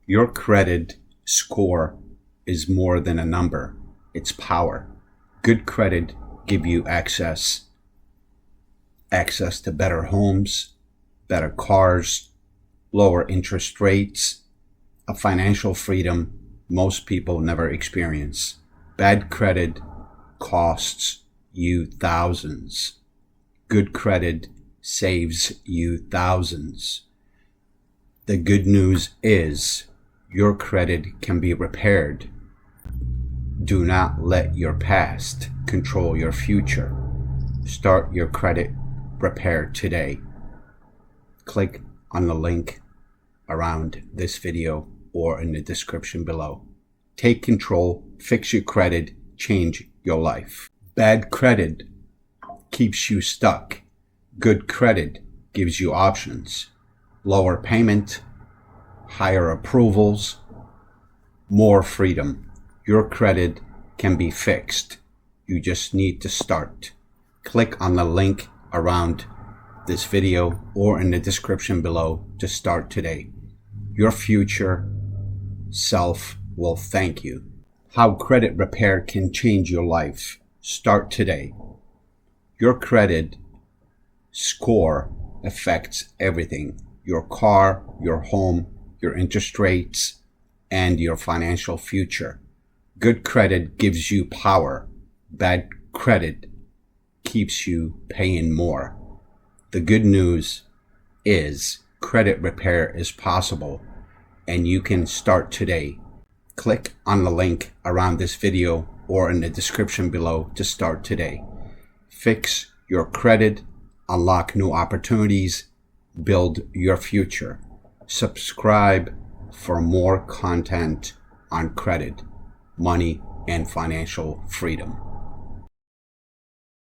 Your credit score is more than a number. It's power. Good credit give you access to better homes, better cars, lower interest rates, a financial freedom most people never experience. Bad credit costs you thousands. Good credit saves you thousands. The good news is your credit can be repaired. Do not let your past control your future. Start your credit repair today. Click on the link around this video or in the description below. Take control, fix your credit, change your life. Bad credit keeps you stuck. Good credit gives you options. Lower payment, higher approvals, more freedom. Your credit can be fixed. You just need to start. Click on the link around this video or in the description below to start today. Your future self will thank you. How credit repair can change your life. Start today. Your credit score affects everything. Your car, your home, your interest rates, and your financial future. Good credit gives you power. Bad credit keeps you paying more. The good news is credit repair is possible and you can start today. Click on the link around this video or in the description below to start today. Fix your credit, unlock new opportunities, build your future. Subscribe for more content on credit, money, and financial freedom.